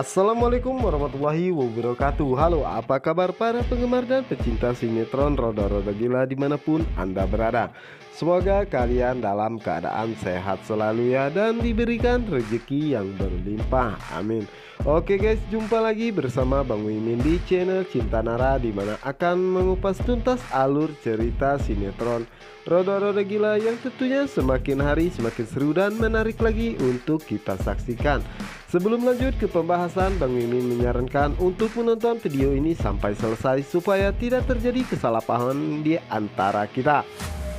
Assalamualaikum warahmatullahi wabarakatuh. Halo, apa kabar para penggemar dan pecinta sinetron Roda-Roda Gila dimanapun Anda berada. Semoga kalian dalam keadaan sehat selalu ya, dan diberikan rezeki yang berlimpah, amin. Oke guys, jumpa lagi bersama Bang Mimin di channel Cinta Nara, dimana akan mengupas tuntas alur cerita sinetron Roda-Roda Gila yang tentunya semakin hari semakin seru dan menarik lagi untuk kita saksikan. Sebelum lanjut ke pembahasan, Bang Mimin menyarankan untuk menonton video ini sampai selesai supaya tidak terjadi kesalahpahaman di antara kita.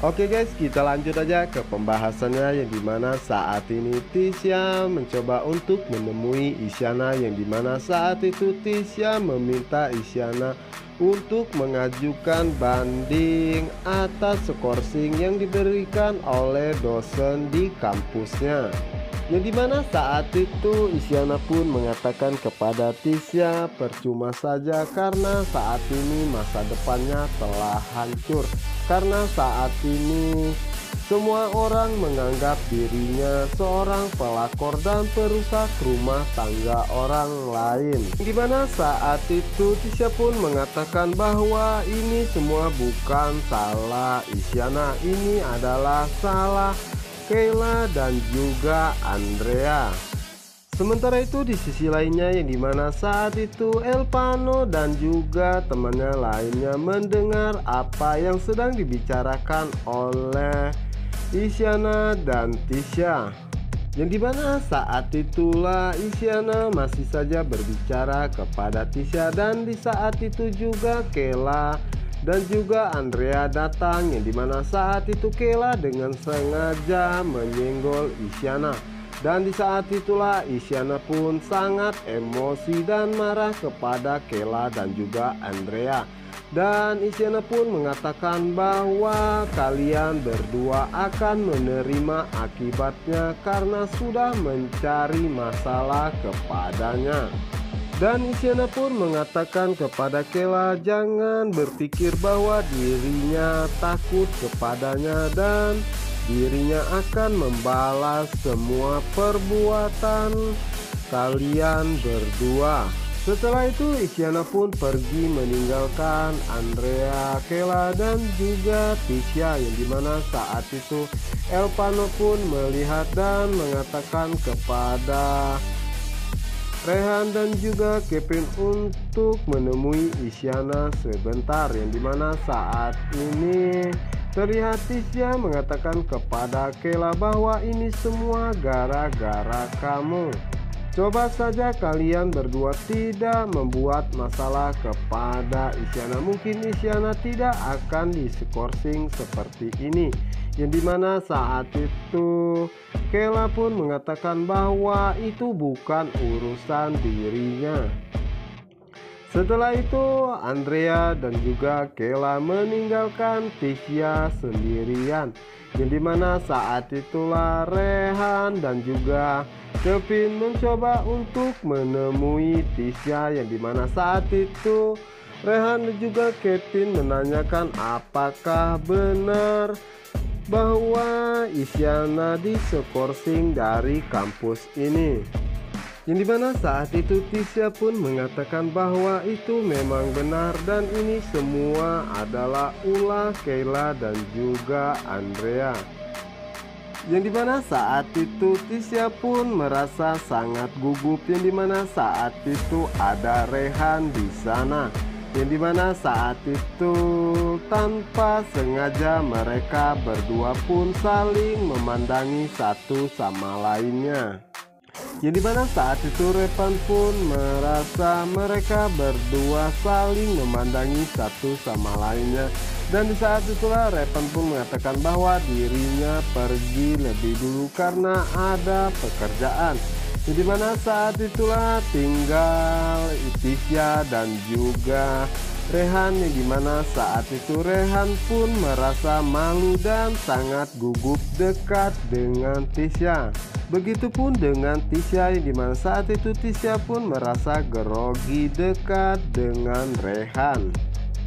Oke guys, kita lanjut aja ke pembahasannya, yang dimana saat ini Tisha mencoba untuk menemui Isyana, yang dimana saat itu Tisha meminta Isyana untuk mengajukan banding atas skorsing yang diberikan oleh dosen di kampusnya. Yang dimana saat itu Isyana pun mengatakan kepada Tisha percuma saja, karena saat ini masa depannya telah hancur. Karena saat ini semua orang menganggap dirinya seorang pelakor dan perusak rumah tangga orang lain. Dimana saat itu Tisha pun mengatakan bahwa ini semua bukan salah Isyana, ini adalah salah Kayla dan juga Andrea. Sementara itu di sisi lainnya, yang dimana saat itu Elpano dan juga temannya lainnya mendengar apa yang sedang dibicarakan oleh Isyana dan Tisha. Yang dimana saat itulah Isyana masih saja berbicara kepada Tisha, dan di saat itu juga Kayla dan juga Andrea datang, yang dimana saat itu Kayla dengan sengaja menyenggol Isyana. Dan di saat itulah Isyana pun sangat emosi dan marah kepada Kayla dan juga Andrea. Dan Isyana pun mengatakan bahwa kalian berdua akan menerima akibatnya karena sudah mencari masalah kepadanya. Dan Isyana pun mengatakan kepada Kayla jangan berpikir bahwa dirinya takut kepadanya dan dirinya akan membalas semua perbuatan kalian berdua. Setelah itu Isyana pun pergi meninggalkan Andrea, Kayla dan juga Tisha, yang dimana saat itu Elpano pun melihat dan mengatakan kepada Rehan dan juga Kevin untuk menemui Isyana sebentar, yang dimana saat ini terlihat Tisha mengatakan kepada Kayla bahwa ini semua gara-gara kamu. Coba saja kalian berdua tidak membuat masalah kepada Isyana, mungkin Isyana tidak akan diskorsing seperti ini. Yang dimana saat itu Kayla pun mengatakan bahwa itu bukan urusan dirinya. Setelah itu Andrea dan juga Kayla meninggalkan Tisha sendirian, yang dimana saat itulah Rehan dan juga Kevin mencoba untuk menemui Tisha, yang dimana saat itu Rehan dan juga Kevin menanyakan apakah benar bahwa Isyana diskorsing dari kampus ini. Yang dimana saat itu Tisha pun mengatakan bahwa itu memang benar dan ini semua adalah ulah Kayla dan juga Andrea. Yang dimana saat itu Tisha pun merasa sangat gugup, yang dimana saat itu ada Rehan di sana. Yang dimana saat itu tanpa sengaja mereka berdua pun saling memandangi satu sama lainnya. Yang dimana saat itu Rehan pun merasa mereka berdua saling memandangi satu sama lainnya. Dan di saat itulah Rehan pun mengatakan bahwa dirinya pergi lebih dulu karena ada pekerjaan. Yang dimana saat itulah tinggal Tisha dan juga Rehan, yang dimana saat itu Rehan pun merasa malu dan sangat gugup dekat dengan Tisha. Begitupun dengan Tisha, yang dimana saat itu Tisha pun merasa grogi dekat dengan Rehan.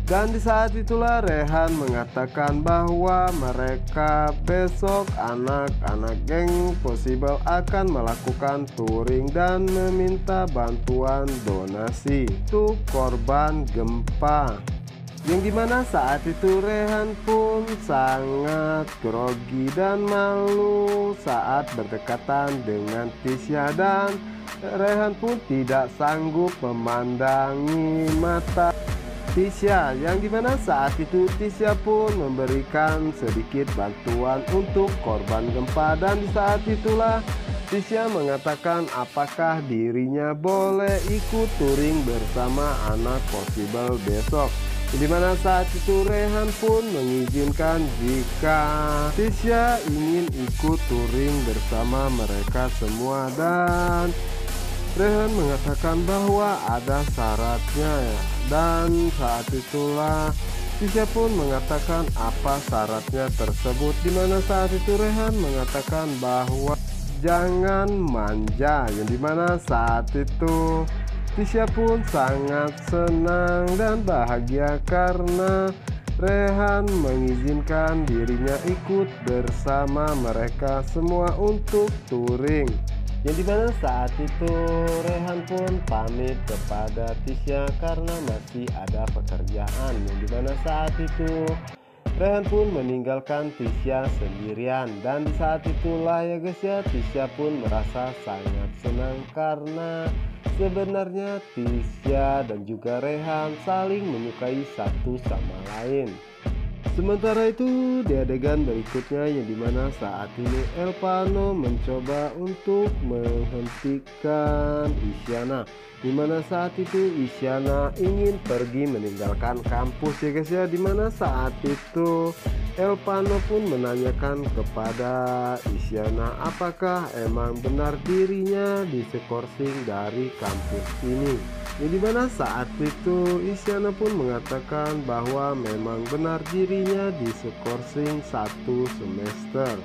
Dan di saat itulah Rehan mengatakan bahwa mereka besok anak-anak geng Possible akan melakukan touring dan meminta bantuan donasi untuk korban gempa. Yang dimana saat itu Rehan pun sangat grogi dan malu saat berdekatan dengan Tisha, dan Rehan pun tidak sanggup memandangi mata Tisha, yang dimana saat itu Tisha pun memberikan sedikit bantuan untuk korban gempa. Dan di saat itulah Tisha mengatakan apakah dirinya boleh ikut touring bersama anak Possible besok. Dimana saat itu Rehan pun mengizinkan jika Tisha ingin ikut touring bersama mereka semua, dan Rehan mengatakan bahwa ada syaratnya, dan saat itulah Tisha pun mengatakan apa syaratnya tersebut. Dimana saat itu Rehan mengatakan bahwa jangan manja, yang dimana saat itu Tisha pun sangat senang dan bahagia karena Rehan mengizinkan dirinya ikut bersama mereka semua untuk touring. Yang dimana saat itu Rehan pun pamit kepada Tisha karena masih ada pekerjaan. Yang dimana saat itu Rehan pun meninggalkan Tisha sendirian. Dan di saat itulah ya guys ya, Tisha pun merasa sangat senang karena sebenarnya Tisha dan juga Rehan saling menyukai satu sama lain. Sementara itu di adegan berikutnya, yang dimana saat ini Elpano mencoba untuk menghentikan Isyana, dimana saat itu Isyana ingin pergi meninggalkan kampus ya guys ya. Dimana saat itu Elpano pun menanyakan kepada Isyana apakah emang benar dirinya diskorsing dari kampus ini. Yang dimana saat itu Isyana pun mengatakan bahwa memang benar dirinya diskorsing 1 semester.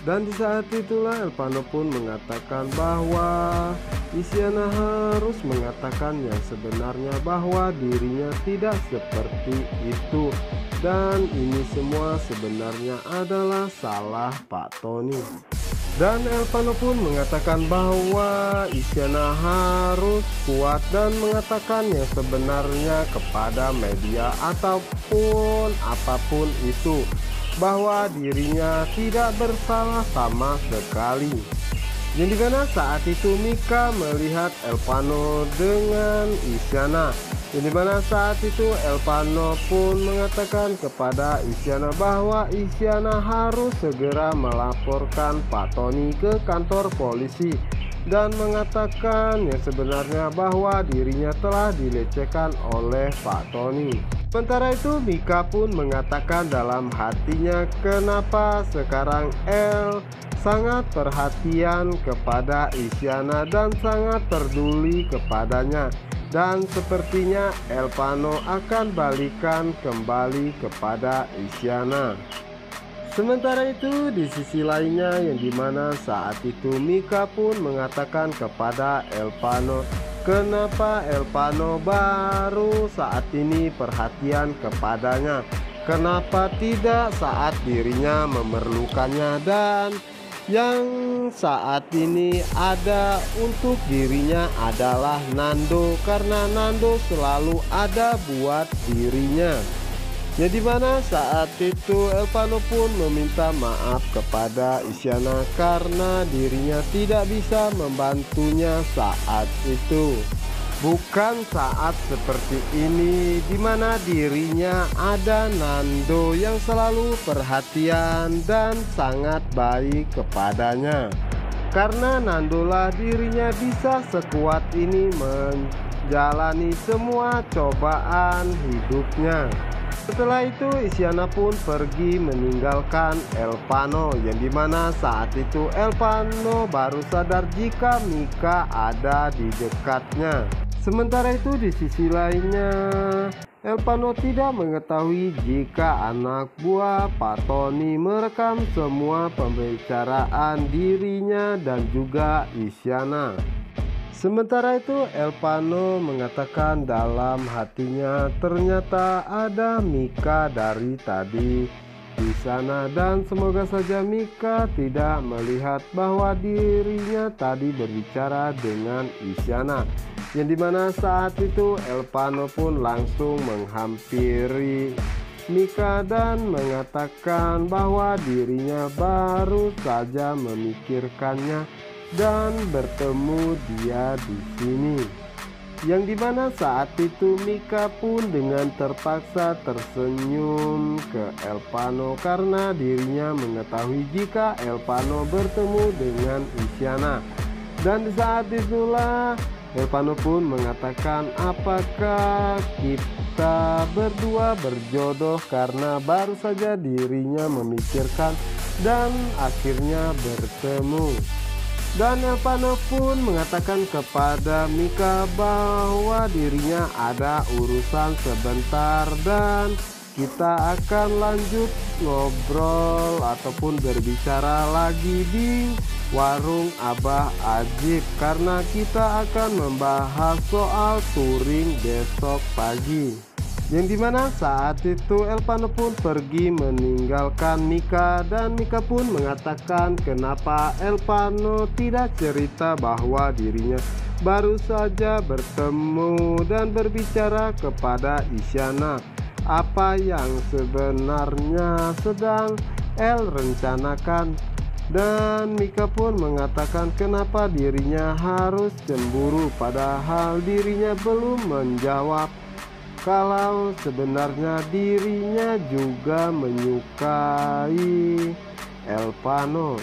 Dan di saat itulah Elpano pun mengatakan bahwa Isyana harus mengatakan yang sebenarnya bahwa dirinya tidak seperti itu, dan ini semua sebenarnya adalah salah Pak Tony. Dan Elpano pun mengatakan bahwa Isyana harus kuat dan mengatakan yang sebenarnya kepada media ataupun apapun itu, bahwa dirinya tidak bersalah sama sekali. Yang dimana saat itu Mika melihat Elpano dengan Isyana. Yang dimana saat itu Elpano pun mengatakan kepada Isyana bahwa Isyana harus segera melaporkan Pak Tony ke kantor polisi, dan mengatakan yang sebenarnya bahwa dirinya telah dilecehkan oleh Pak Tony. Sementara itu Mika pun mengatakan dalam hatinya kenapa sekarang El sangat perhatian kepada Isyana dan sangat peduli kepadanya, dan sepertinya Elpano akan balikan kembali kepada Isyana. Sementara itu di sisi lainnya, yang dimana saat itu Mika pun mengatakan kepada Elpano kenapa Elpano baru saat ini perhatian kepadanya, kenapa tidak saat dirinya memerlukannya, dan yang saat ini ada untuk dirinya adalah Nando, karena Nando selalu ada buat dirinya. Ya, dimana saat itu Elpano pun meminta maaf kepada Isyana karena dirinya tidak bisa membantunya saat itu. Bukan saat seperti ini dimana dirinya ada Nando yang selalu perhatian dan sangat baik kepadanya. Karena Nandolah dirinya bisa sekuat ini menjalani semua cobaan hidupnya. Setelah itu Isyana pun pergi meninggalkan Elpano, yang dimana saat itu Elpano baru sadar jika Mika ada di dekatnya. Sementara itu di sisi lainnya Elpano tidak mengetahui jika anak buah Pak Tony merekam semua pembicaraan dirinya dan juga Isyana. Sementara itu Elpano mengatakan dalam hatinya ternyata ada Mika dari tadi di sana, dan semoga saja Mika tidak melihat bahwa dirinya tadi berbicara dengan Isyana, yang dimana saat itu Elpano pun langsung menghampiri Mika dan mengatakan bahwa dirinya baru saja memikirkannya dan bertemu dia di sini. Yang dimana saat itu Mika pun dengan terpaksa tersenyum ke Elpano karena dirinya mengetahui jika Elpano bertemu dengan Isyana. Dan di saat itulah Elpano pun mengatakan, apakah kita berdua berjodoh karena baru saja dirinya memikirkan dan akhirnya bertemu. Dan Elpano pun mengatakan kepada Mika bahwa dirinya ada urusan sebentar dan kita akan lanjut ngobrol ataupun berbicara lagi di warung Abah Ajib karena kita akan membahas soal touring besok pagi. Yang dimana saat itu Elpano pun pergi meninggalkan Mika dan Mika pun mengatakan kenapa Elpano tidak cerita bahwa dirinya baru saja bertemu dan berbicara kepada Isyana apa yang sebenarnya sedang El rencanakan. Dan Mika pun mengatakan kenapa dirinya harus cemburu padahal dirinya belum menjawab kalau sebenarnya dirinya juga menyukai Elpano.